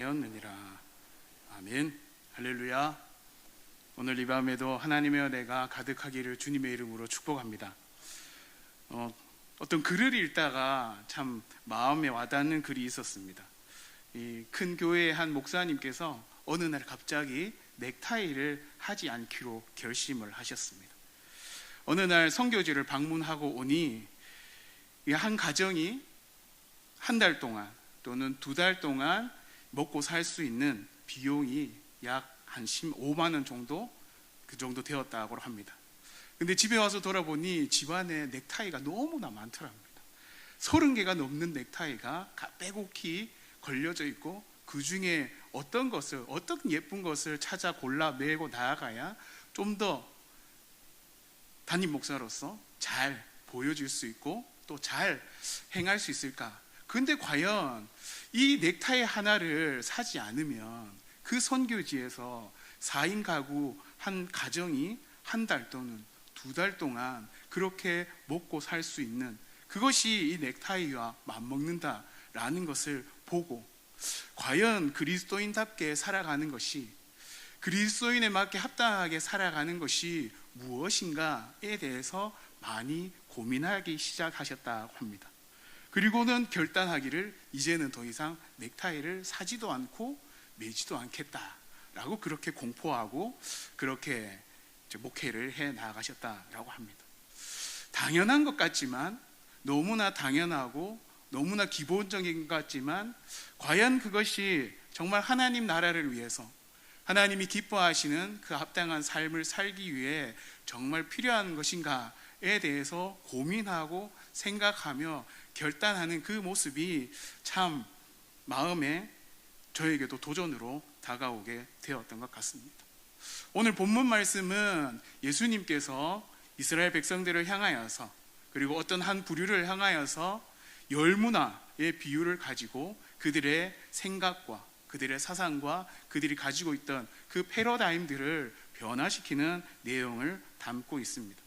되었느니라. 아멘. 할렐루야. 오늘 이 밤에도 하나님의 은혜가 가득하기를 주님의 이름으로 축복합니다. 어떤 글을 읽다가 참 마음에 와닿는 글이 있었습니다. 이 큰 교회의 한 목사님께서 어느 날 갑자기 넥타이를 하지 않기로 결심을 하셨습니다. 어느 날 선교지를 방문하고 오니 이 한 가정이 한 달 동안 또는 2달 동안 먹고 살 수 있는 비용이 약 한 15만 원 정도 그 정도 되었다고 합니다. 근데 집에 와서 돌아보니 집안에 넥타이가 너무나 많더랍니다. 30개가 넘는 넥타이가 빼곡히 걸려져 있고, 그 중에 어떤 예쁜 것을 찾아 골라 매고 나아가야 좀 더 담임 목사로서 잘 보여줄 수 있고 또 잘 행할 수 있을까? 근데 과연 이 넥타이 하나를 사지 않으면 그 선교지에서 4인 가구 한 가정이 한 달 또는 2달 동안 그렇게 먹고 살 수 있는, 그것이 이 넥타이와 맞먹는다라는 것을 보고, 과연 그리스도인답게 살아가는 것이, 그리스도인에 맞게 합당하게 살아가는 것이 무엇인가에 대해서 많이 고민하기 시작하셨다고 합니다. 그리고는 결단하기를 이제는 더 이상 넥타이를 사지도 않고 매지도 않겠다라고 그렇게 공포하고 그렇게 목회를 해 나가셨다라고 합니다. 당연한 것 같지만, 너무나 당연하고 너무나 기본적인 것 같지만, 과연 그것이 정말 하나님 나라를 위해서 하나님이 기뻐하시는 그 합당한 삶을 살기 위해 정말 필요한 것인가에 대해서 고민하고 생각하며 결단하는 그 모습이 참 마음에 저에게도 도전으로 다가오게 되었던 것 같습니다. 오늘 본문 말씀은 예수님께서 이스라엘 백성들을 향하여서, 그리고 어떤 한 부류를 향하여서 열문화의 비유를 가지고 그들의 생각과 그들의 사상과 그들이 가지고 있던 그 패러다임들을 변화시키는 내용을 담고 있습니다.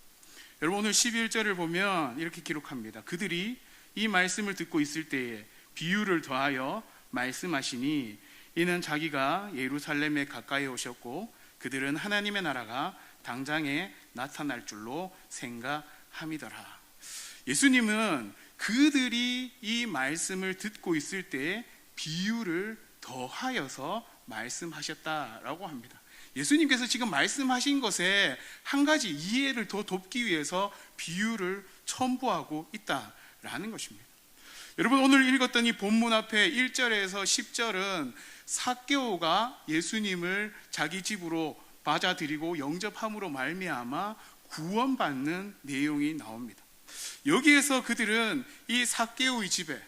여러분, 오늘 11절을 보면 이렇게 기록합니다. 그들이 이 말씀을 듣고 있을 때에 비유를 더하여 말씀하시니, 이는 자기가 예루살렘에 가까이 오셨고 그들은 하나님의 나라가 당장에 나타날 줄로 생각함이더라. 예수님은 그들이 이 말씀을 듣고 있을 때에 비유를 더하여서 말씀하셨다라고 합니다. 예수님께서 지금 말씀하신 것에 한 가지 이해를 더 돕기 위해서 비유를 첨부하고 있다라는 것입니다. 여러분, 오늘 읽었던 이 본문 앞에 1절에서 10절은 삭개오가 예수님을 자기 집으로 맞아들이고 영접함으로 말미암아 구원받는 내용이 나옵니다. 여기에서 그들은 이 삭개오의 집에,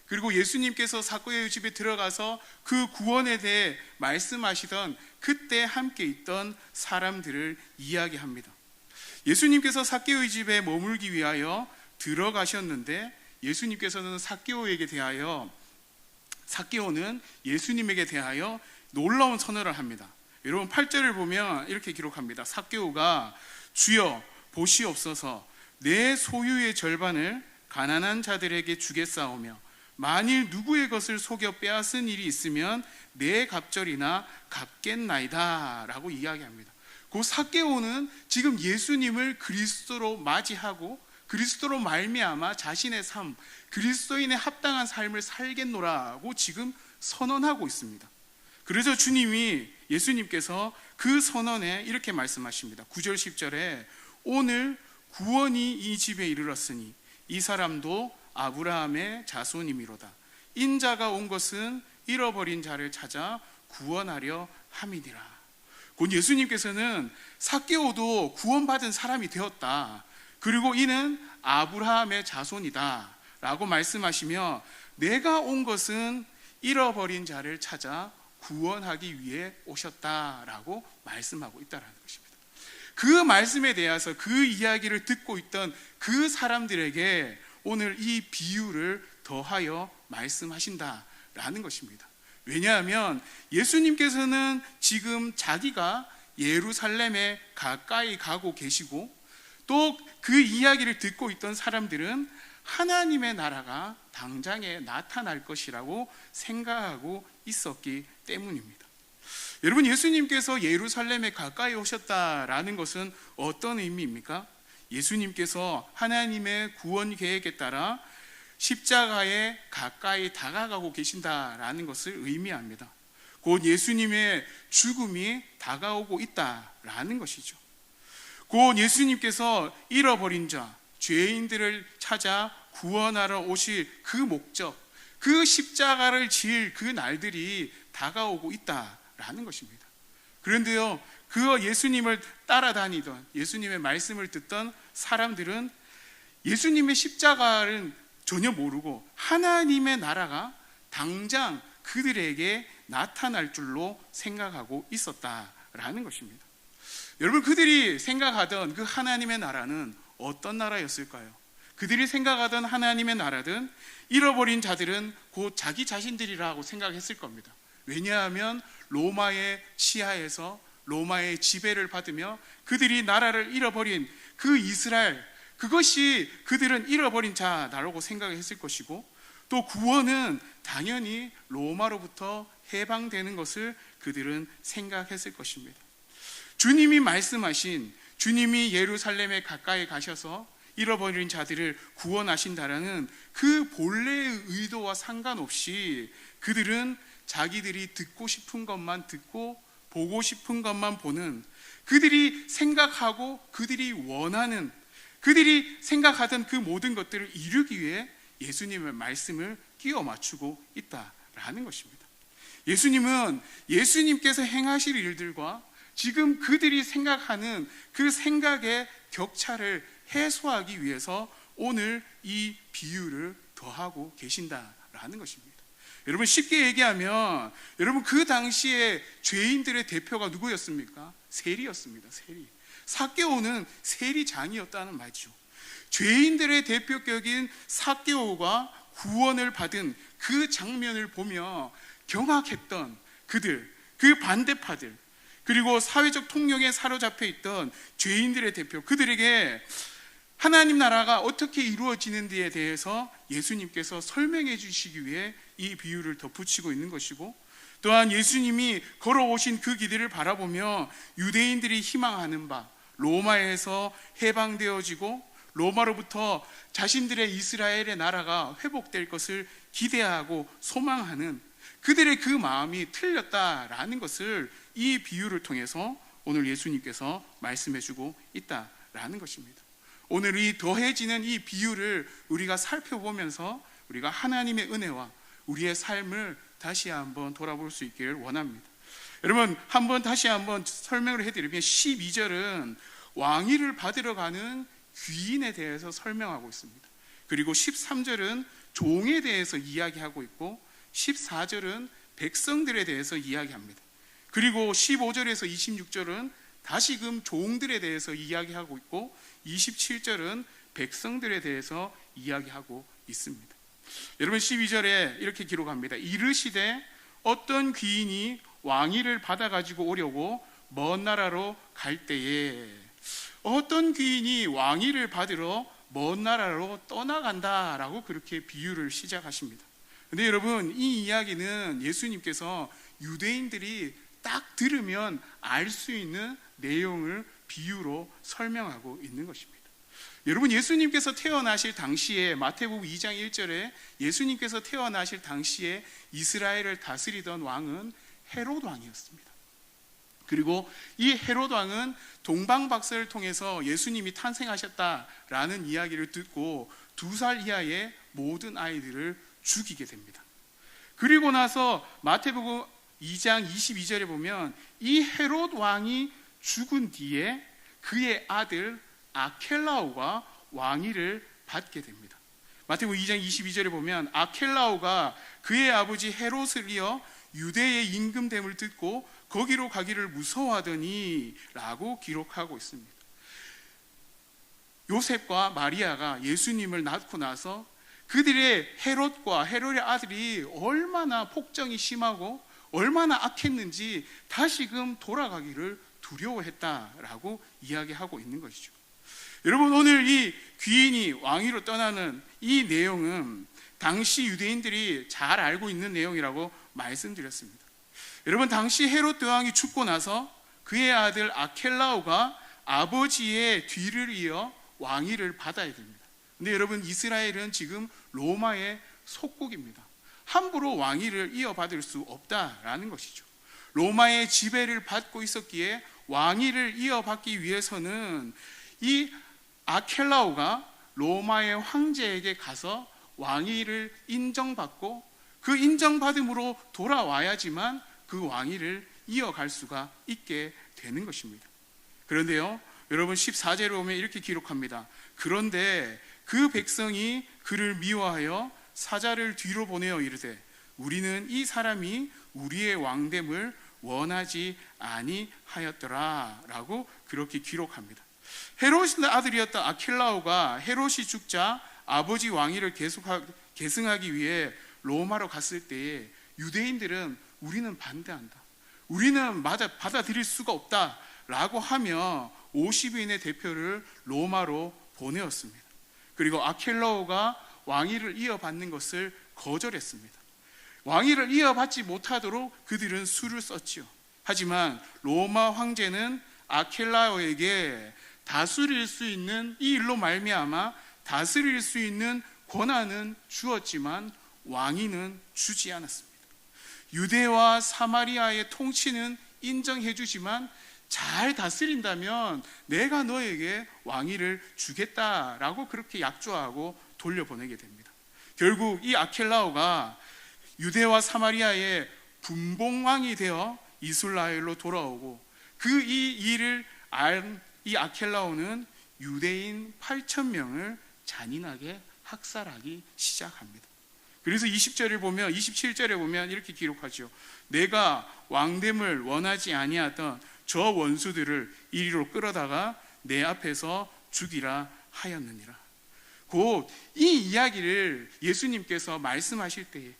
그리고 예수님께서 삭개오의 집에 들어가서 그 구원에 대해 말씀하시던 그때 함께 있던 사람들을 이야기합니다. 예수님께서 삭개오의 집에 머물기 위하여 들어가셨는데, 예수님께서는 삭개오는 예수님에게 대하여 놀라운 선언을 합니다. 여러분, 8절을 보면 이렇게 기록합니다. 삭개오가 주여 보시옵소서, 내 소유의 절반을 가난한 자들에게 주겠사오며 만일 누구의 것을 속여 빼앗은 일이 있으면 내 갑절이나 갚겠나이다 라고 이야기합니다. 그 삭개오는 지금 예수님을 그리스도로 맞이하고 그리스도로 말미암아 자신의 삶, 그리스도인의 합당한 삶을 살겠노라고 지금 선언하고 있습니다. 그래서 예수님께서 그 선언에 이렇게 말씀하십니다. 9절 10절에 오늘 구원이 이 집에 이르렀으니 이 사람도 아브라함의 자손이미로다. 인자가 온 것은 잃어버린 자를 찾아 구원하려 함이니라. 곧 예수님께서는 삭개오도 구원받은 사람이 되었다, 그리고 이는 아브라함의 자손이다 라고 말씀하시며, 내가 온 것은 잃어버린 자를 찾아 구원하기 위해 오셨다라고 말씀하고 있다는 것입니다. 그 말씀에 대해서 그 이야기를 듣고 있던 그 사람들에게 오늘 이 비유를 더하여 말씀하신다라는 것입니다. 왜냐하면 예수님께서는 지금 자기가 예루살렘에 가까이 가고 계시고, 또 그 이야기를 듣고 있던 사람들은 하나님의 나라가 당장에 나타날 것이라고 생각하고 있었기 때문입니다. 여러분, 예수님께서 예루살렘에 가까이 오셨다라는 것은 어떤 의미입니까? 예수님께서 하나님의 구원 계획에 따라 십자가에 가까이 다가가고 계신다라는 것을 의미합니다. 곧 예수님의 죽음이 다가오고 있다라는 것이죠. 곧 예수님께서 잃어버린 자, 죄인들을 찾아 구원하러 오실 그 목적, 그 십자가를 질 그 날들이 다가오고 있다라는 것입니다. 그런데요, 그 예수님을 따라다니던, 예수님의 말씀을 듣던 사람들은 예수님의 십자가를 전혀 모르고 하나님의 나라가 당장 그들에게 나타날 줄로 생각하고 있었다라는 것입니다. 여러분, 그들이 생각하던 그 하나님의 나라는 어떤 나라였을까요? 그들이 생각하던 하나님의 나라는 잃어버린 자들은 곧 자기 자신들이라고 생각했을 겁니다. 왜냐하면 로마의 치하에서 로마의 지배를 받으며 그들이 나라를 잃어버린 그 이스라엘, 그것이 그들은 잃어버린 자라고 생각했을 것이고, 또 구원은 당연히 로마로부터 해방되는 것을 그들은 생각했을 것입니다. 주님이 말씀하신, 주님이 예루살렘에 가까이 가셔서 잃어버린 자들을 구원하신다라는 그 본래의 의도와 상관없이 그들은 자기들이 듣고 싶은 것만 듣고 보고 싶은 것만 보는, 그들이 생각하고 그들이 원하는, 그들이 생각하던 그 모든 것들을 이루기 위해 예수님의 말씀을 끼워 맞추고 있다라는 것입니다. 예수님은 예수님께서 행하실 일들과 지금 그들이 생각하는 그 생각의 격차를 해소하기 위해서 오늘 이 비유를 더하고 계신다라는 것입니다. 여러분, 쉽게 얘기하면, 여러분, 그 당시에 죄인들의 대표가 누구였습니까? 세리였습니다. 세리. 삭개오는 세리장이었다는 말이죠. 죄인들의 대표격인 삭개오가 구원을 받은 그 장면을 보며 경악했던 그들, 그 반대파들, 그리고 사회적 통념에 사로잡혀 있던 죄인들의 대표, 그들에게 하나님 나라가 어떻게 이루어지는지에 대해서 예수님께서 설명해 주시기 위해 이 비유를 덧붙이고 있는 것이고, 또한 예수님이 걸어오신 그 길을 바라보며 유대인들이 희망하는 바, 로마에서 해방되어지고 로마로부터 자신들의 이스라엘의 나라가 회복될 것을 기대하고 소망하는 그들의 그 마음이 틀렸다라는 것을 이 비유를 통해서 오늘 예수님께서 말씀해 주고 있다라는 것입니다. 오늘 이 더해지는 이 비유를 우리가 살펴보면서 우리가 하나님의 은혜와 우리의 삶을 다시 한번 돌아볼 수 있기를 원합니다. 여러분, 다시 한번 설명을 해드리면 12절은 왕위를 받으러 가는 귀인에 대해서 설명하고 있습니다. 그리고 13절은 종에 대해서 이야기하고 있고 14절은 백성들에 대해서 이야기합니다. 그리고 15절에서 26절은 다시금 종들에 대해서 이야기하고 있고 27절은 백성들에 대해서 이야기하고 있습니다. 여러분, 12절에 이렇게 기록합니다. 이르시되 어떤 귀인이 왕위를 받아가지고 오려고 먼 나라로 갈 때에, 어떤 귀인이 왕위를 받으러 먼 나라로 떠나간다라고 그렇게 비유를 시작하십니다. 근데 여러분, 이 이야기는 예수님께서 유대인들이 딱 들으면 알 수 있는 내용을 비유로 설명하고 있는 것입니다. 여러분, 예수님께서 태어나실 당시에 마태복음 2장 1절에 예수님께서 태어나실 당시에 이스라엘을 다스리던 왕은 헤롯 왕이었습니다. 그리고 이 헤롯 왕은 동방박사를 통해서 예수님이 탄생하셨다라는 이야기를 듣고 2살 이하의 모든 아이들을 죽이게 됩니다. 그리고 나서 마태복음 2장 22절에 보면 이 헤롯 왕이 죽은 뒤에 그의 아들 아켈라오가 왕위를 받게 됩니다. 마태복음 2장 22절에 보면 아켈라오가 그의 아버지 헤롯을 이어 유대의 임금됨을 듣고 거기로 가기를 무서워하더니 라고 기록하고 있습니다. 요셉과 마리아가 예수님을 낳고 나서 그들의 헤롯과 헤롯의 아들이 얼마나 폭정이 심하고 얼마나 악했는지 다시금 돌아가기를 두려워했다라고 이야기하고 있는 것이죠. 여러분, 오늘 이 귀인이 왕위로 떠나는 이 내용은 당시 유대인들이 잘 알고 있는 내용이라고 말씀드렸습니다. 여러분, 당시 헤롯 왕이 죽고 나서 그의 아들 아켈라오가 아버지의 뒤를 이어 왕위를 받아야 됩니다. 근데 여러분, 이스라엘은 지금 로마의 속국입니다. 함부로 왕위를 이어받을 수 없다라는 것이죠. 로마의 지배를 받고 있었기에 왕위를 이어받기 위해서는 이 아켈라오가 로마의 황제에게 가서 왕위를 인정받고 그 인정받음으로 돌아와야지만 그 왕위를 이어갈 수가 있게 되는 것입니다. 그런데요, 여러분, 14절에 보면 이렇게 기록합니다. 그런데 그 백성이 그를 미워하여 사자를 뒤로 보내어 이르되 우리는 이 사람이 우리의 왕됨을 원하지 아니하였더라 라고 그렇게 기록합니다. 헤롯의 아들이었던 아켈라오가 헤롯이 죽자 아버지 왕위를 계승하기 위해 로마로 갔을 때에 유대인들은 우리는 반대한다, 우리는 받아들일 수가 없다 라고 하며 50인의 대표를 로마로 보내었습니다. 그리고 아켈라오가 왕위를 이어받는 것을 거절했습니다. 왕위를 이어받지 못하도록 그들은 수를 썼지요. 하지만 로마 황제는 아켈라오에게 다스릴 수 있는, 이 일로 말미암아 다스릴 수 있는 권한은 주었지만 왕위는 주지 않았습니다. 유대와 사마리아의 통치는 인정해 주지만 잘 다스린다면 내가 너에게 왕위를 주겠다라고 그렇게 약조하고 돌려보내게 됩니다. 결국 이 아켈라오가 유대와 사마리아의 분봉왕이 되어 이스라엘로 돌아오고 그 이 일을 알 이 아켈라오는 유대인 8,000명을 잔인하게 학살하기 시작합니다. 그래서 27절에 보면 이렇게 기록하죠. 내가 왕됨을 원하지 아니하던 저 원수들을 이리로 끌어다가 내 앞에서 죽이라 하였느니라. 곧 이 이야기를 예수님께서 말씀하실 때에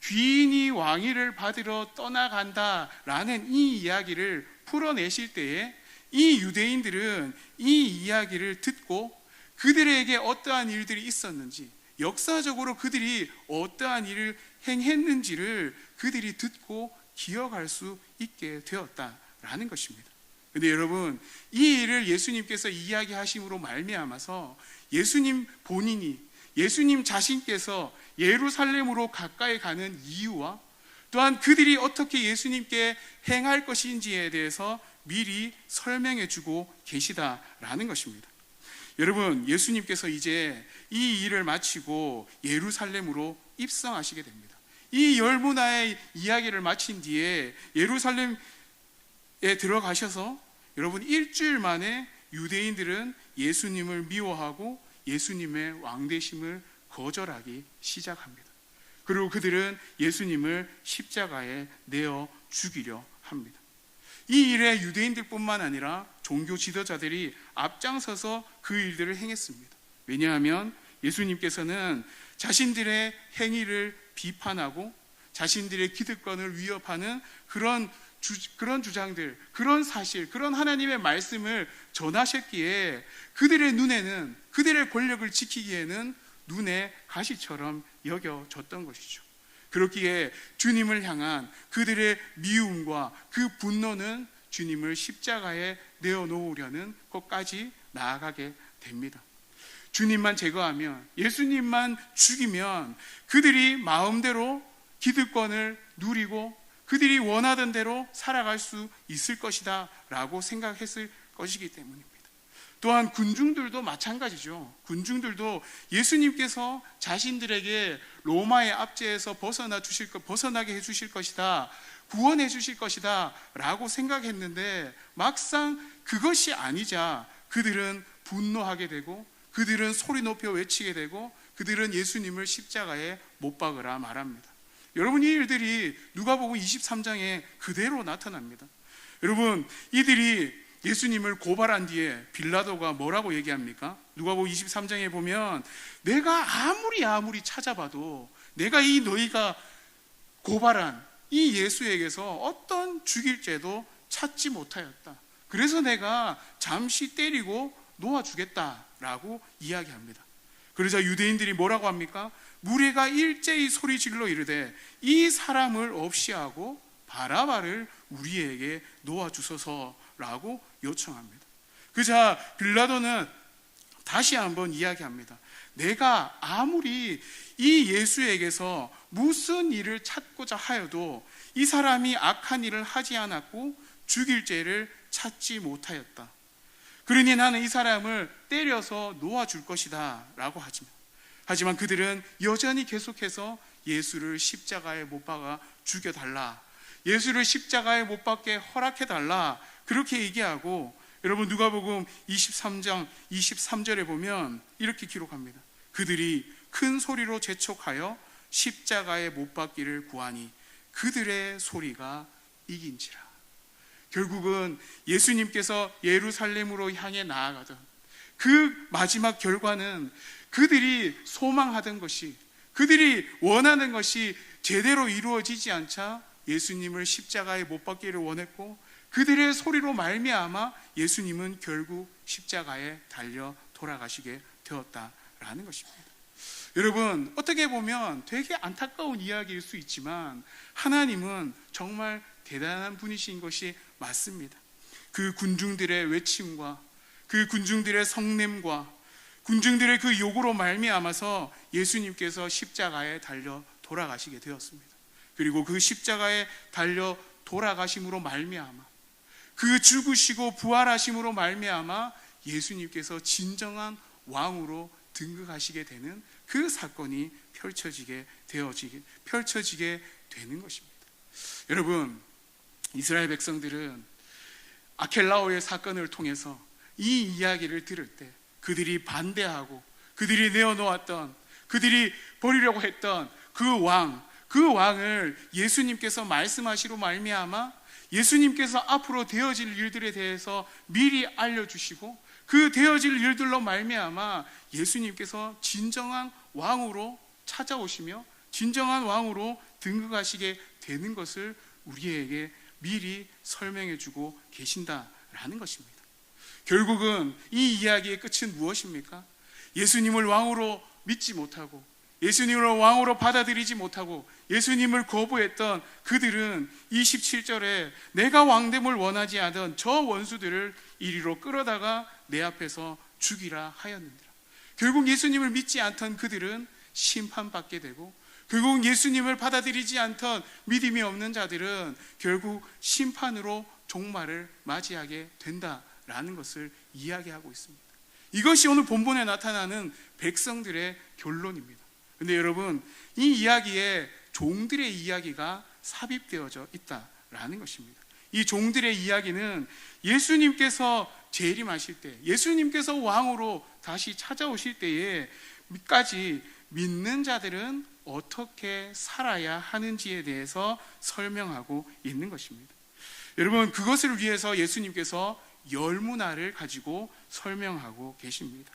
귀인이 왕위를 받으러 떠나간다라는 이 이야기를 풀어내실 때에 이 유대인들은 이 이야기를 듣고 그들에게 어떠한 일들이 있었는지, 역사적으로 그들이 어떠한 일을 행했는지를 그들이 듣고 기억할 수 있게 되었다라는 것입니다. 근데 여러분, 이 일을 예수님께서 이야기하심으로 말미암아서 예수님 본인이, 예수님 자신께서 예루살렘으로 가까이 가는 이유와 또한 그들이 어떻게 예수님께 행할 것인지에 대해서 미리 설명해 주고 계시다라는 것입니다. 여러분, 예수님께서 이제 이 일을 마치고 예루살렘으로 입성하시게 됩니다. 이 열 문화의 이야기를 마친 뒤에 예루살렘에 들어가셔서 여러분, 일주일 만에 유대인들은 예수님을 미워하고 예수님의 왕되심을 거절하기 시작합니다. 그리고 그들은 예수님을 십자가에 내어 죽이려 합니다. 이 일에 유대인들뿐만 아니라 종교 지도자들이 앞장서서 그 일들을 행했습니다. 왜냐하면 예수님께서는 자신들의 행위를 비판하고 자신들의 기득권을 위협하는 그런 주장들, 그런 사실, 그런 하나님의 말씀을 전하셨기에 그들의 눈에는, 그들의 권력을 지키기에는 눈에 가시처럼 여겨졌던 것이죠. 그렇기에 주님을 향한 그들의 미움과 그 분노는 주님을 십자가에 내어놓으려는 것까지 나아가게 됩니다. 주님만 제거하면, 예수님만 죽이면 그들이 마음대로 기득권을 누리고 그들이 원하던 대로 살아갈 수 있을 것이다 라고 생각했을 것이기 때문입니다. 또한 군중들도 마찬가지죠. 군중들도 예수님께서 자신들에게 로마의 압제에서 벗어나게 해주실 것이다, 구원해 주실 것이다 라고 생각했는데 막상 그것이 아니자 그들은 분노하게 되고 그들은 소리 높여 외치게 되고 그들은 예수님을 십자가에 못 박으라 말합니다. 여러분, 이 일들이 누가복음 23장에 그대로 나타납니다. 여러분, 이들이 예수님을 고발한 뒤에 빌라도가 뭐라고 얘기합니까? 누가복음 23장에 보면 내가 아무리 찾아봐도 내가 이 너희가 고발한 이 예수에게서 어떤 죽일 죄도 찾지 못하였다. 그래서 내가 잠시 때리고 놓아주겠다라고 이야기합니다. 그러자 유대인들이 뭐라고 합니까? 무리가 일제히 소리질러 이르되 이 사람을 없이 하고 바라바를 우리에게 놓아주소서라고 요청합니다. 그자 빌라도는 다시 한번 이야기합니다. 내가 아무리 이 예수에게서 무슨 일을 찾고자 하여도 이 사람이 악한 일을 하지 않았고 죽일 죄를 찾지 못하였다. 그러니 나는 이 사람을 때려서 놓아줄 것이다 라고 하지만 그들은 여전히 계속해서 예수를 십자가에 못 박아 죽여달라, 예수를 십자가에 못 박게 허락해달라, 그렇게 얘기하고, 여러분 누가복음 23장 23절에 보면 이렇게 기록합니다. 그들이 큰 소리로 재촉하여 십자가에 못 박기를 구하니 그들의 소리가 이긴지라. 결국은 예수님께서 예루살렘으로 향해 나아가던 그 마지막 결과는 그들이 소망하던 것이, 그들이 원하는 것이 제대로 이루어지지 않자 예수님을 십자가에 못 박기를 원했고, 그들의 소리로 말미암아 예수님은 결국 십자가에 달려 돌아가시게 되었다라는 것입니다. 여러분, 어떻게 보면 되게 안타까운 이야기일 수 있지만 하나님은 정말 대단한 분이신 것이 맞습니다. 그 군중들의 외침과 그 군중들의 성냄과 군중들의 그 요구로 말미암아서 예수님께서 십자가에 달려 돌아가시게 되었습니다. 그리고 그 십자가에 달려 돌아가심으로 말미암아, 그 죽으시고 부활하심으로 말미암아 예수님께서 진정한 왕으로 등극하시게 되는 그 사건이 펼쳐지게 되는 것입니다. 여러분, 이스라엘 백성들은 아켈라오의 사건을 통해서 이 이야기를 들을 때 그들이 반대하고 그들이 내어놓았던, 그들이 버리려고 했던 그 왕을 예수님께서 말씀하시로 말미암아 예수님께서 앞으로 되어질 일들에 대해서 미리 알려주시고, 그 되어질 일들로 말미암아 예수님께서 진정한 왕으로 찾아오시며 진정한 왕으로 등극하시게 되는 것을 우리에게 미리 설명해 주고 계신다라는 것입니다. 결국은 이 이야기의 끝은 무엇입니까? 예수님을 왕으로 믿지 못하고 예수님을 왕으로 받아들이지 못하고 예수님을 거부했던 그들은 27절에 내가 왕됨을 원하지 않던 저 원수들을 이리로 끌어다가 내 앞에서 죽이라 하였느니라. 결국 예수님을 믿지 않던 그들은 심판받게 되고, 결국 예수님을 받아들이지 않던 믿음이 없는 자들은 결국 심판으로 종말을 맞이하게 된다라는 것을 이야기하고 있습니다. 이것이 오늘 본문에 나타나는 백성들의 결론입니다. 근데 여러분, 이 이야기에 종들의 이야기가 삽입되어져 있다라는 것입니다. 이 종들의 이야기는 예수님께서 재림하실 때, 예수님께서 왕으로 다시 찾아오실 때에까지 믿는 자들은 어떻게 살아야 하는지에 대해서 설명하고 있는 것입니다. 여러분, 그것을 위해서 예수님께서 열 문화를 가지고 설명하고 계십니다.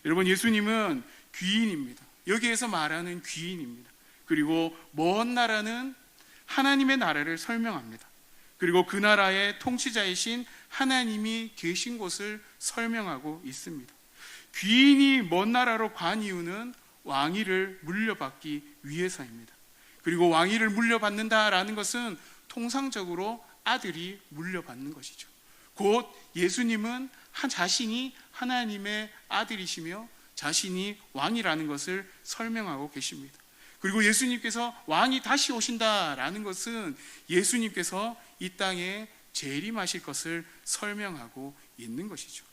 여러분, 예수님은 귀인입니다. 여기에서 말하는 귀인입니다. 그리고 먼 나라는 하나님의 나라를 설명합니다. 그리고 그 나라의 통치자이신 하나님이 계신 곳을 설명하고 있습니다. 귀인이 먼 나라로 간 이유는 왕위를 물려받기 위해서입니다. 그리고 왕위를 물려받는다라는 것은 통상적으로 아들이 물려받는 것이죠. 곧 예수님은 자신이 하나님의 아들이시며 자신이 왕이라는 것을 설명하고 계십니다. 그리고 예수님께서 왕이 다시 오신다라는 것은 예수님께서 이 땅에 재림하실 것을 설명하고 있는 것이죠.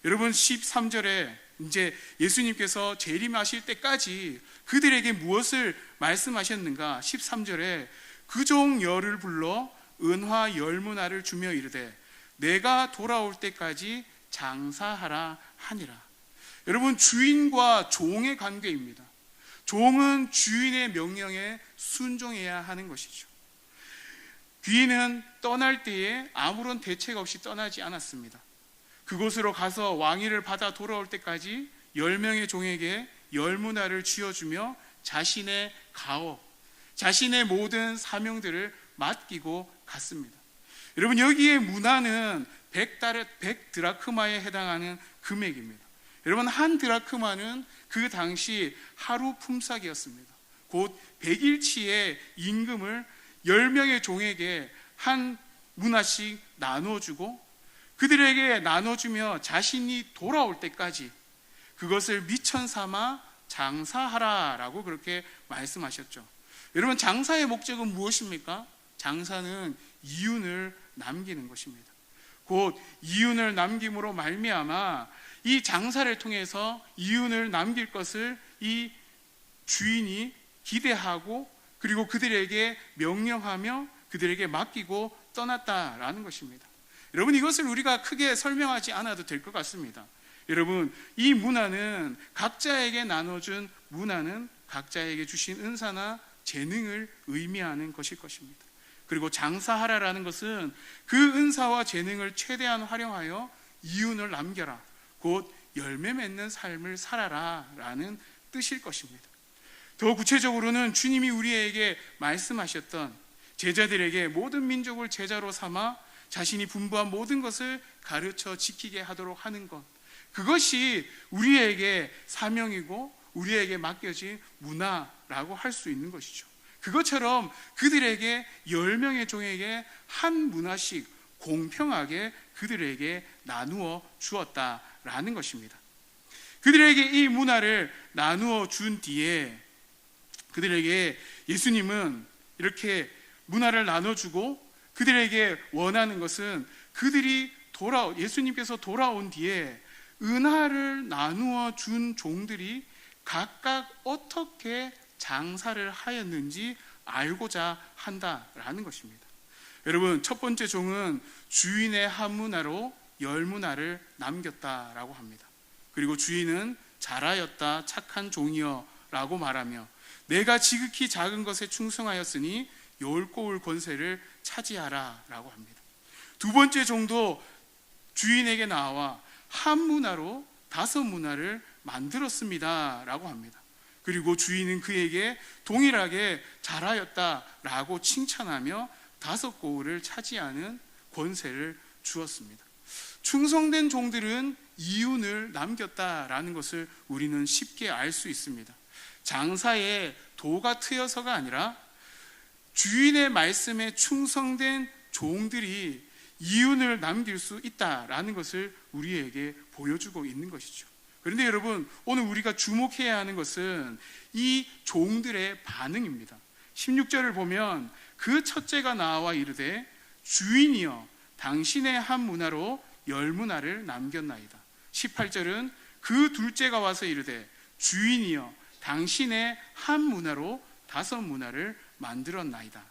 여러분, 13절에 이제 예수님께서 재림하실 때까지 그들에게 무엇을 말씀하셨는가? 13절에 그 종 열을 불러 은화 열문화를 주며 이르되 내가 돌아올 때까지 장사하라 하니라. 여러분, 주인과 종의 관계입니다. 종은 주인의 명령에 순종해야 하는 것이죠. 귀인은 떠날 때에 아무런 대책 없이 떠나지 않았습니다. 그곳으로 가서 왕위를 받아 돌아올 때까지 10명의 종에게 열문화를 쥐어주며 자신의 가업, 자신의 모든 사명들을 맡기고 갔습니다. 여러분, 여기에 문화는 100드라크마에 해당하는 금액입니다. 여러분, 한 드라크마는 그 당시 하루 품삯이었습니다. 곧 100일치의 임금을 10명의 종에게 한 문화씩 나눠주고 그들에게 나눠주며 자신이 돌아올 때까지 그것을 미천 삼아 장사하라라고 그렇게 말씀하셨죠. 여러분, 장사의 목적은 무엇입니까? 장사는 이윤을 남기는 것입니다. 곧 이윤을 남김으로 말미암아 이 장사를 통해서 이윤을 남길 것을 이 주인이 기대하고 그리고 그들에게 명령하며 그들에게 맡기고 떠났다라는 것입니다. 여러분, 이것을 우리가 크게 설명하지 않아도 될 것 같습니다. 여러분, 이 문화는 각자에게 나눠준 문화는 각자에게 주신 은사나 재능을 의미하는 것일 것입니다. 그리고 장사하라라는 것은 그 은사와 재능을 최대한 활용하여 이윤을 남겨라, 곧 열매 맺는 삶을 살아라 라는 뜻일 것입니다. 더 구체적으로는 주님이 우리에게 말씀하셨던 제자들에게 모든 민족을 제자로 삼아 자신이 분부한 모든 것을 가르쳐 지키게 하도록 하는 것, 그것이 우리에게 사명이고 우리에게 맡겨진 문화라고 할 수 있는 것이죠. 그것처럼 그들에게 10명의 종에게 한 문화씩 공평하게 그들에게 나누어 주었다라는 것입니다. 그들에게 이 문화를 나누어 준 뒤에 그들에게 예수님은 이렇게 문화를 나눠주고 그들에게 원하는 것은 그들이 예수님께서 돌아온 뒤에 은하를 나누어 준 종들이 각각 어떻게 장사를 하였는지 알고자 한다라는 것입니다. 여러분, 첫 번째 종은 주인의 한 문화로 10문화를 남겼다라고 합니다. 그리고 주인은 잘하였다 착한 종이여 라고 말하며 내가 지극히 작은 것에 충성하였으니 열고울 권세를 차지하라 라고 합니다. 두 번째 종도 주인에게 나와 한 문화로 5문화를 만들었습니다 라고 합니다. 그리고 주인은 그에게 동일하게 잘하였다라고 칭찬하며 5고울을 차지하는 권세를 주었습니다. 충성된 종들은 이윤을 남겼다라는 것을 우리는 쉽게 알 수 있습니다. 장사에 도가 트여서가 아니라 주인의 말씀에 충성된 종들이 이윤을 남길 수 있다라는 것을 우리에게 보여주고 있는 것이죠. 그런데 여러분, 오늘 우리가 주목해야 하는 것은 이 종들의 반응입니다. 16절을 보면 그 첫째가 나와 이르되 주인이여 당신의 한 문화로 10문화를 남겼나이다. 18절은 그 둘째가 와서 이르되 주인이여 당신의 한 문화로 5문화를 만들었나이다.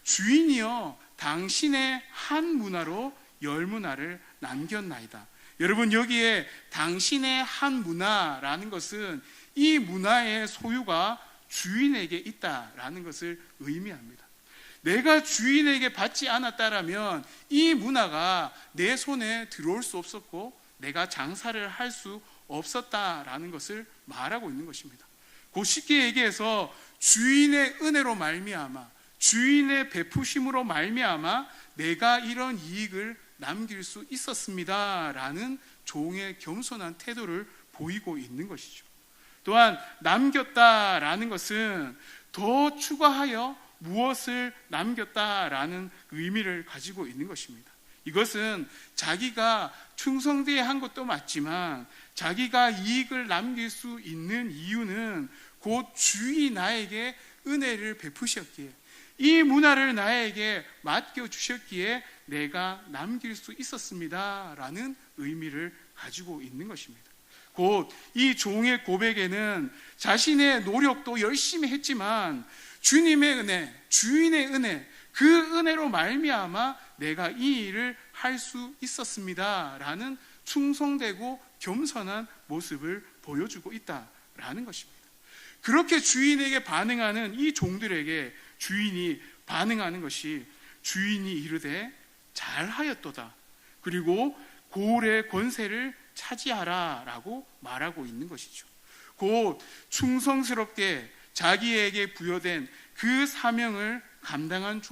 주인이여 당신의 한 문화로 10문화를 남겼나이다. 여러분, 여기에 당신의 한 문화라는 것은 이 문화의 소유가 주인에게 있다라는 것을 의미합니다. 내가 주인에게 받지 않았다라면 이 문화가 내 손에 들어올 수 없었고 내가 장사를 할 수 없었다라는 것을 말하고 있는 것입니다. 그 쉽게 얘기해서 주인의 은혜로 말미암아 주인의 베푸심으로 말미암아 내가 이런 이익을 남길 수 있었습니다 라는 종의 겸손한 태도를 보이고 있는 것이죠. 또한 남겼다라는 것은 더 추가하여 무엇을 남겼다라는 의미를 가지고 있는 것입니다. 이것은 자기가 충성되어야 한 것도 맞지만 자기가 이익을 남길 수 있는 이유는 곧 주인이 나에게 은혜를 베푸셨기에 이 문화를 나에게 맡겨주셨기에 내가 남길 수 있었습니다 라는 의미를 가지고 있는 것입니다. 곧 이 종의 고백에는 자신의 노력도 열심히 했지만 주님의 은혜, 주인의 은혜, 그 은혜로 말미암아 내가 이 일을 할 수 있었습니다 라는 충성되고 겸손한 모습을 보여주고 있다라는 것입니다. 그렇게 주인에게 반응하는 이 종들에게 주인이 반응하는 것이 주인이 이르되 잘하였도다. 그리고 고울의 권세를 차지하라 라고 말하고 있는 것이죠. 곧 충성스럽게 자기에게 부여된 그 사명을 감당한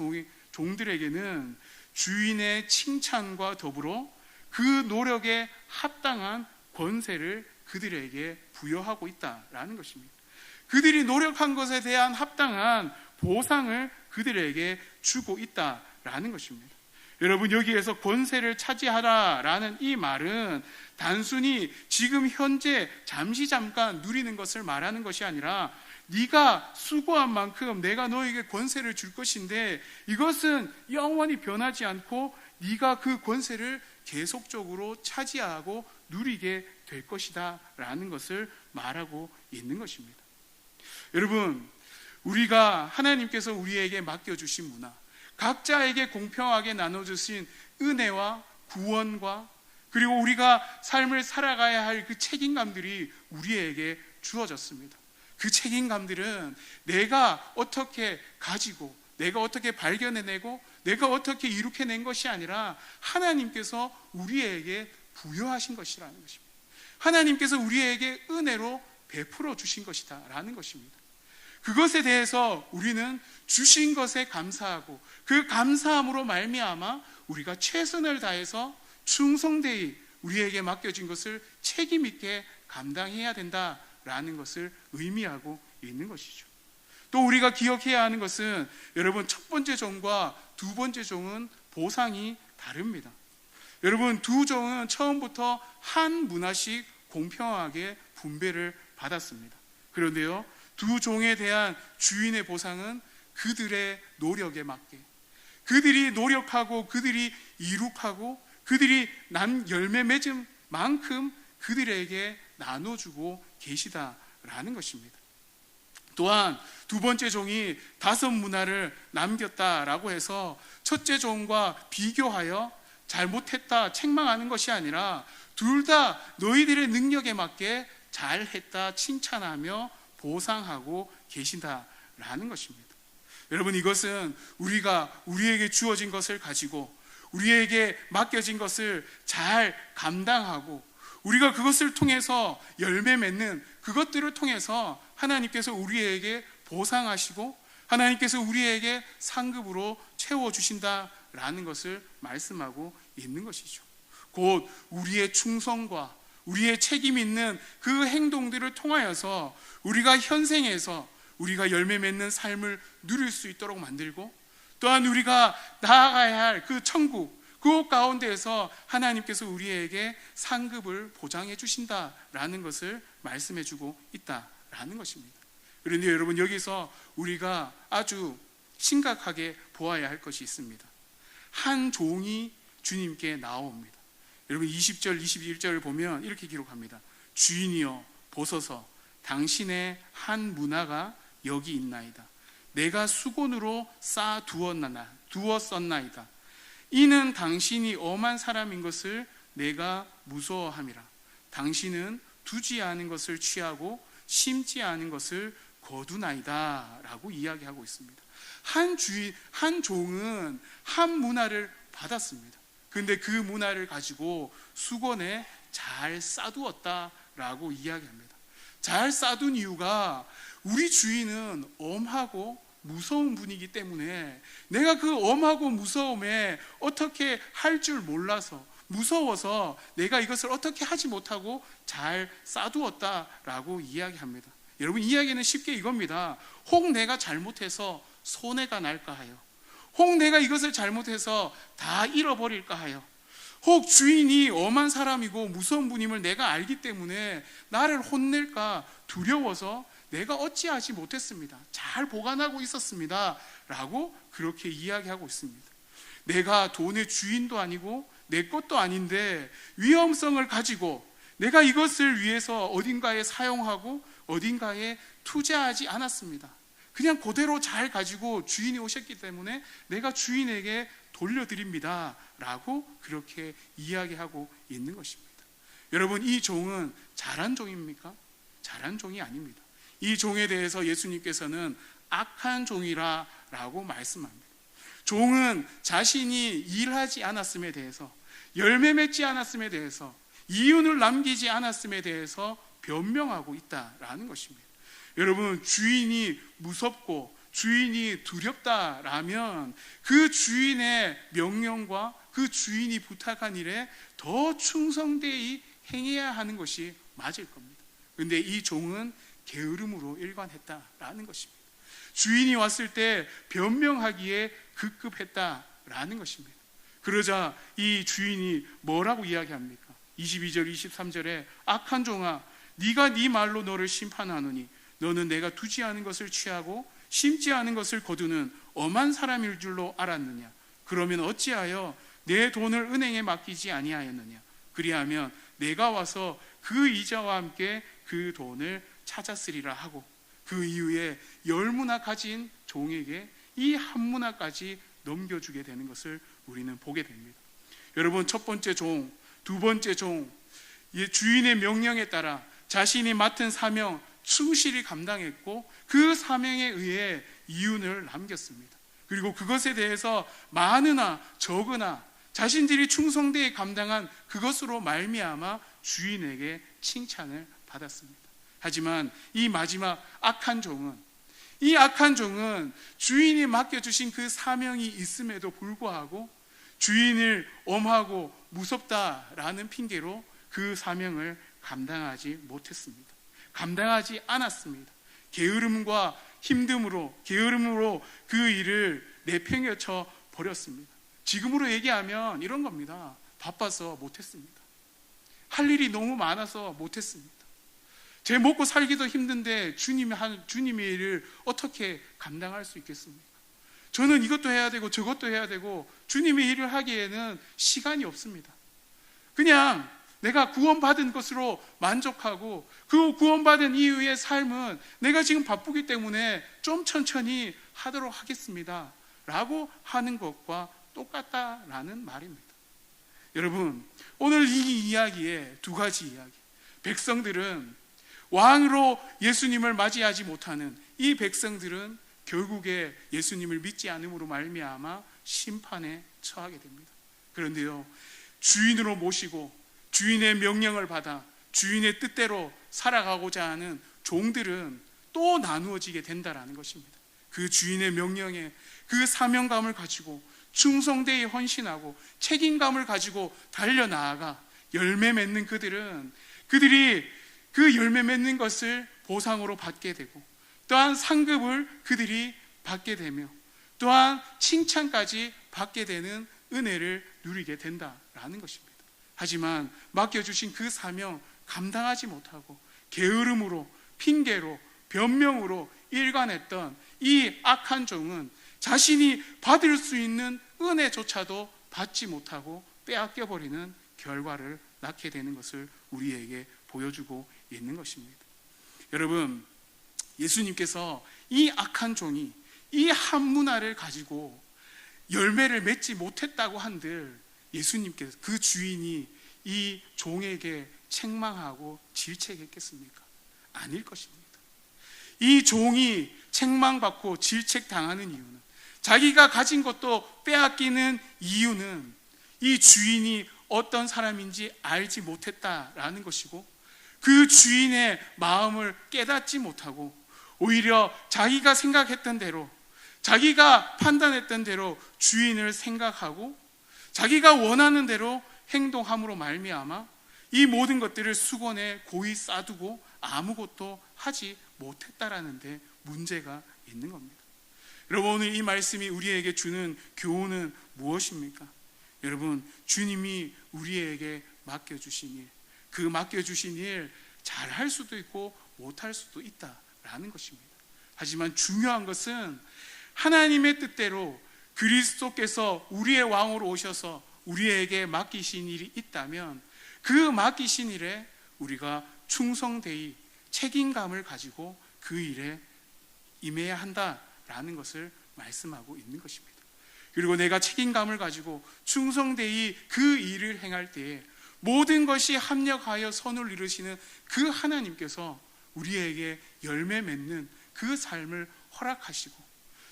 종들에게는 주인의 칭찬과 더불어 그 노력에 합당한 권세를 그들에게 부여하고 있다라는 것입니다. 그들이 노력한 것에 대한 합당한 보상을 그들에게 주고 있다라는 있다라는 것입니다. 여러분, 여기에서 권세를 차지하라라는 이 말은 단순히 지금 현재 잠깐 누리는 것을 말하는 것이 아니라 네가 수고한 만큼 내가 너에게 권세를 줄 것인데 이것은 영원히 변하지 않고 네가 그 권세를 계속적으로 차지하고 누리게 될 것이다 라는 것을 말하고 있는 것입니다. 여러분, 우리가 하나님께서 우리에게 맡겨주신 문화, 각자에게 공평하게 나눠주신 은혜와 구원과 그리고 우리가 삶을 살아가야 할 그 책임감들이 우리에게 주어졌습니다. 그 책임감들은 내가 어떻게 가지고 내가 어떻게 발견해내고 내가 어떻게 이룩해낸 것이 아니라 하나님께서 우리에게 부여하신 것이라는 것입니다. 하나님께서 우리에게 은혜로 베풀어 주신 것이다 라는 것입니다. 그것에 대해서 우리는 주신 것에 감사하고 그 감사함으로 말미암아 우리가 최선을 다해서 충성되이 우리에게 맡겨진 것을 책임 있게 감당해야 된다라는 것을 의미하고 있는 것이죠. 또 우리가 기억해야 하는 것은 여러분, 첫 번째 종과 두 번째 종은 보상이 다릅니다. 여러분, 두 종은 처음부터 한 문화씩 공평하게 분배를 받았습니다. 그런데요, 두 종에 대한 주인의 보상은 그들의 노력에 맞게, 그들이 노력하고 그들이 이룩하고 그들이 난 열매 맺은 만큼 그들에게 나눠주고 계시다라는 것입니다. 또한 두 번째 종이 5 문화를 남겼다라고 해서 첫째 종과 비교하여 잘못했다 책망하는 것이 아니라 둘 다 너희들의 능력에 맞게 잘했다 칭찬하며 보상하고 계신다라는 것입니다. 여러분, 이것은 우리가 우리에게 주어진 것을 가지고 우리에게 맡겨진 것을 잘 감당하고 우리가 그것을 통해서 열매 맺는 그것들을 통해서 하나님께서 우리에게 보상하시고 하나님께서 우리에게 상급으로 채워주신다라는 것을 말씀하고 있는 것이죠. 곧 우리의 충성과 우리의 책임 있는 그 행동들을 통하여서 우리가 현생에서 우리가 열매 맺는 삶을 누릴 수 있도록 만들고 또한 우리가 나아가야 할 그 천국 그 가운데에서 하나님께서 우리에게 상급을 보장해 주신다라는 것을 말씀해 주고 있다라는 것입니다. 그런데 여러분, 여기서 우리가 아주 심각하게 보아야 할 것이 있습니다. 한 종이 주님께 나옵니다. 여러분, 20절 21절을 보면 이렇게 기록합니다. 주인이여 보소서, 당신의 한 문화가 여기 있나이다. 내가 수건으로 쌓아 두었었나이다. 이는 당신이 엄한 사람인 것을 내가 무서워함이라. 당신은 두지 않은 것을 취하고 심지 않은 것을 거두나이다 라고 이야기하고 있습니다. 한 종은 한 문화를 받았습니다. 그런데 그 문화를 가지고 수건에 잘 싸두었다라고 이야기합니다. 잘 싸둔 이유가 우리 주인은 엄하고 무서운 분이기 때문에 내가 그 엄하고 무서움에 어떻게 할 줄 몰라서 무서워서 내가 이것을 어떻게 하지 못하고 잘 싸두었다라고 이야기합니다. 여러분, 이야기는 쉽게 이겁니다. 혹 내가 잘못해서 손해가 날까 하여, 혹 내가 이것을 잘못해서 다 잃어버릴까 하여, 혹 주인이 엄한 사람이고 무서운 분임을 내가 알기 때문에 나를 혼낼까 두려워서 내가 어찌하지 못했습니다. 잘 보관하고 있었습니다 라고 그렇게 이야기하고 있습니다. 내가 돈의 주인도 아니고 내 것도 아닌데 위험성을 가지고 내가 이것을 위해서 어딘가에 사용하고 어딘가에 투자하지 않았습니다. 그냥 그대로 잘 가지고 주인이 오셨기 때문에 내가 주인에게 돌려드립니다 라고 그렇게 이야기하고 있는 것입니다. 여러분, 이 종은 잘한 종입니까? 잘한 종이 아닙니다. 이 종에 대해서 예수님께서는 악한 종이라고 말씀합니다. 종은 자신이 일하지 않았음에 대해서, 열매 맺지 않았음에 대해서, 이윤을 남기지 않았음에 대해서 변명하고 있다라는 것입니다. 여러분, 주인이 무섭고 주인이 두렵다라면 그 주인의 명령과 그 주인이 부탁한 일에 더 충성되이 행해야 하는 것이 맞을 겁니다. 그런데 이 종은 게으름으로 일관했다라는 것입니다. 주인이 왔을 때 변명하기에 급급했다 된다라는 것입니다. 그러자 이 주인이 뭐라고 이야기합니까? 22절 23절에 악한 종아, 네가 네 말로 너를 심판하노니 너는 내가 두지 않은 것을 취하고 심지 않은 것을 거두는 엄한 사람일 줄로 알았느냐? 그러면 어찌하여 내 돈을 은행에 맡기지 아니하였느냐? 그리하면 내가 와서 그 이자와 함께 그 돈을 찾았으리라 하고, 그 이후에 10문화 가진 종에게 이 한 문화까지 넘겨주게 되는 것을 우리는 보게 됩니다. 여러분, 첫 번째 종, 두 번째 종, 주인의 명령에 따라 자신이 맡은 사명 충실히 감당했고 그 사명에 의해 이윤을 남겼습니다. 그리고 그것에 대해서 많으나 적으나 자신들이 충성되이 감당한 그것으로 말미암아 주인에게 칭찬을 받았습니다. 하지만 이 마지막 악한 종은, 주인이 맡겨주신 그 사명이 있음에도 불구하고 주인을 엄하고 무섭다라는 핑계로 그 사명을 감당하지 못했습니다. 감당하지 않았습니다. 게으름과 게으름으로 그 일을 내팽개쳐 버렸습니다. 지금으로 얘기하면 이런 겁니다. 바빠서 못했습니다. 할 일이 너무 많아서 못했습니다. 제 먹고 살기도 힘든데 주님의 일을 어떻게 감당할 수 있겠습니까? 저는 이것도 해야 되고 저것도 해야 되고 주님의 일을 하기에는 시간이 없습니다. 그냥 내가 구원받은 것으로 만족하고 그 구원받은 이후의 삶은 내가 지금 바쁘기 때문에 좀 천천히 하도록 하겠습니다 라고 하는 것과 똑같다라는 말입니다. 여러분, 오늘 이 이야기에 두 가지 이야기, 백성들은 왕으로 예수님을 맞이하지 못하는 이 백성들은 결국에 예수님을 믿지 않음으로 말미암아 심판에 처하게 됩니다. 그런데요, 주인으로 모시고 주인의 명령을 받아 주인의 뜻대로 살아가고자 하는 종들은 또 나누어지게 된다라는 것입니다. 그 주인의 명령에 그 사명감을 가지고 충성되이 헌신하고 책임감을 가지고 달려나아가 열매 맺는 그들이 그 열매 맺는 것을 보상으로 받게 되고, 또한 상급을 그들이 받게 되며 또한 칭찬까지 받게 되는 은혜를 누리게 된다라는 것입니다. 하지만 맡겨주신 그 사명 감당하지 못하고 게으름으로, 핑계로, 변명으로 일관했던 이 악한 종은 자신이 받을 수 있는 은혜조차도 받지 못하고 빼앗겨버리는 결과를 낳게 되는 것을 우리에게 보여주고 있는 것입니다. 여러분, 예수님께서 이 악한 종이 이 한 문화를 가지고 열매를 맺지 못했다고 한들 예수님께서, 그 주인이 이 종에게 책망하고 질책했겠습니까? 아닐 것입니다. 이 종이 책망받고 질책당하는 이유는, 자기가 가진 것도 빼앗기는 이유는 이 주인이 어떤 사람인지 알지 못했다라는 것이고, 그 주인의 마음을 깨닫지 못하고 오히려 자기가 생각했던 대로, 자기가 판단했던 대로 주인을 생각하고 자기가 원하는 대로 행동함으로 말미암아 이 모든 것들을 수건에 고이 싸두고 아무것도 하지 못했다라는 데 문제가 있는 겁니다. 여러분, 오늘 이 말씀이 우리에게 주는 교훈은 무엇입니까? 여러분, 주님이 우리에게 맡겨주신 일, 그 맡겨주신 일 잘할 수도 있고 못할 수도 있다라는 것입니다. 하지만 중요한 것은 하나님의 뜻대로 그리스도께서 우리의 왕으로 오셔서 우리에게 맡기신 일이 있다면 그 맡기신 일에 우리가 충성되이 책임감을 가지고 그 일에 임해야 한다라는 것을 말씀하고 있는 것입니다. 그리고 내가 책임감을 가지고 충성되이 그 일을 행할 때에 모든 것이 합력하여 선을 이루시는 그 하나님께서 우리에게 열매 맺는 그 삶을 허락하시고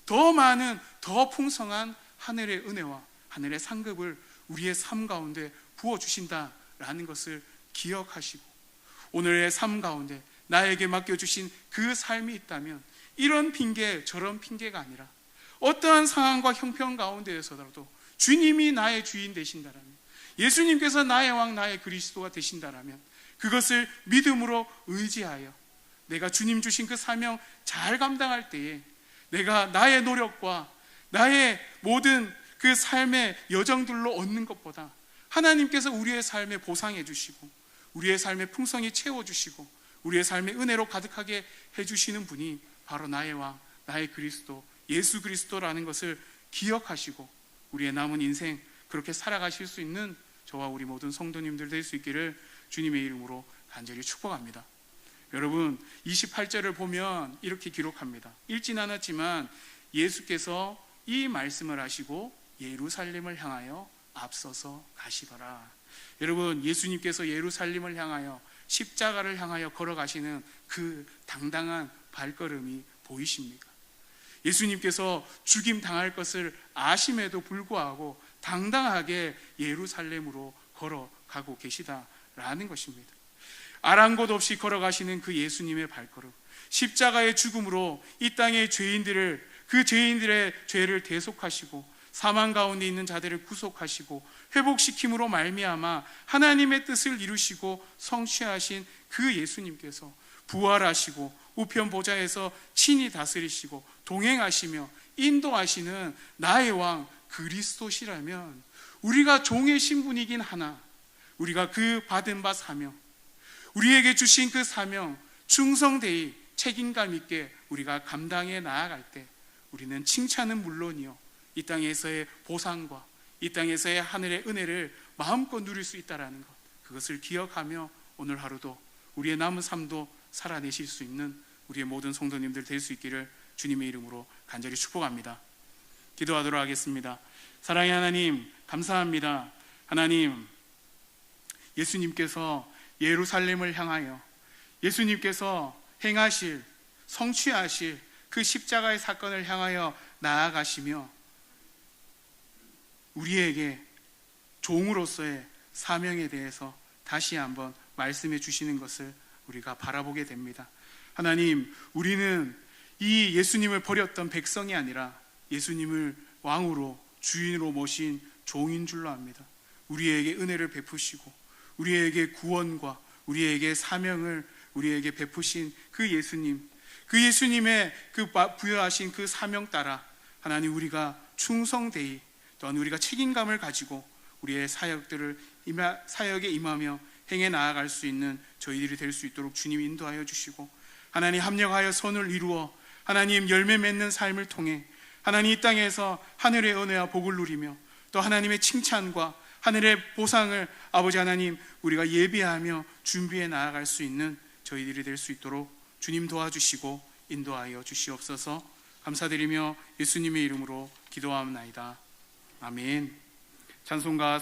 더 많은, 더 풍성한 하늘의 은혜와 하늘의 상급을 우리의 삶 가운데 부어주신다라는 것을 기억하시고, 오늘의 삶 가운데 나에게 맡겨주신 그 삶이 있다면 이런 핑계 저런 핑계가 아니라 어떠한 상황과 형편 가운데에서라도 주님이 나의 주인 되신다라면, 예수님께서 나의 왕, 나의 그리스도가 되신다라면 그것을 믿음으로 의지하여 내가 주님 주신 그 사명 잘 감당할 때에 내가 나의 노력과 나의 모든 그 삶의 여정들로 얻는 것보다 하나님께서 우리의 삶에 보상해 주시고 우리의 삶의 풍성히 채워주시고 우리의 삶의 은혜로 가득하게 해주시는 분이 바로 나의 왕, 나의 그리스도, 예수 그리스도라는 것을 기억하시고 우리의 남은 인생 그렇게 살아가실 수 있는 저와 우리 모든 성도님들 될 수 있기를 주님의 이름으로 간절히 축복합니다. 여러분, 28절을 보면 이렇게 기록합니다. 읽진 않았지만 예수께서 이 말씀을 하시고 예루살렘을 향하여 앞서서 가시더라. 여러분, 예수님께서 예루살렘을 향하여 십자가를 향하여 걸어가시는 그 당당한 발걸음이 보이십니까? 예수님께서 죽임 당할 것을 아심에도 불구하고 당당하게 예루살렘으로 걸어가고 계시다라는 것입니다. 아랑곳 없이 걸어가시는 그 예수님의 발걸음, 십자가의 죽음으로 이 땅의 죄인들을, 그 죄인들의 죄를 대속하시고 사망 가운데 있는 자들을 구속하시고 회복시킴으로 말미암아 하나님의 뜻을 이루시고 성취하신 그 예수님께서 부활하시고 우편 보좌에서 친히 다스리시고 동행하시며 인도하시는 나의 왕 그리스도시라면 우리가 종의 신분이긴 하나 우리가 그 받은 바 사명, 우리에게 주신 그 사명 충성되이 책임감 있게 우리가 감당해 나아갈 때 우리는 칭찬은 물론이요 이 땅에서의 보상과 이 땅에서의 하늘의 은혜를 마음껏 누릴 수 있다는 것, 그것을 기억하며 오늘 하루도 우리의 남은 삶도 살아내실 수 있는 우리의 모든 성도님들 될 수 있기를 주님의 이름으로 간절히 축복합니다. 기도하도록 하겠습니다. 사랑의 하나님, 감사합니다. 하나님, 예수님께서 예루살렘을 향하여 예수님께서 행하실, 성취하실 그 십자가의 사건을 향하여 나아가시며 우리에게 종으로서의 사명에 대해서 다시 한번 말씀해 주시는 것을 우리가 바라보게 됩니다. 하나님, 우리는 이 예수님을 버렸던 백성이 아니라 예수님을 왕으로 주인으로 모신 종인 줄로 압니다. 우리에게 은혜를 베푸시고 우리에게 구원과 우리에게 사명을 우리에게 베푸신 그 예수님, 그 예수님의 그 부여하신 그 사명 따라 하나님 우리가 충성되이 또한 우리가 책임감을 가지고 우리의 사역에 임하며 행해 나아갈 수 있는 저희들이 될 수 있도록 주님 인도하여 주시고 하나님 합력하여 선을 이루어 하나님 열매 맺는 삶을 통해 하나님 이 땅에서 하늘의 은혜와 복을 누리며 또 하나님의 칭찬과 하늘의 보상을 아버지 하나님 우리가 예비하며 준비해 나아갈 수 있는 저희들이 될 수 있도록 주님 도와주시고 인도하여 주시옵소서. 감사드리며 예수님의 이름으로 기도하옵나이다. 아멘. 찬송가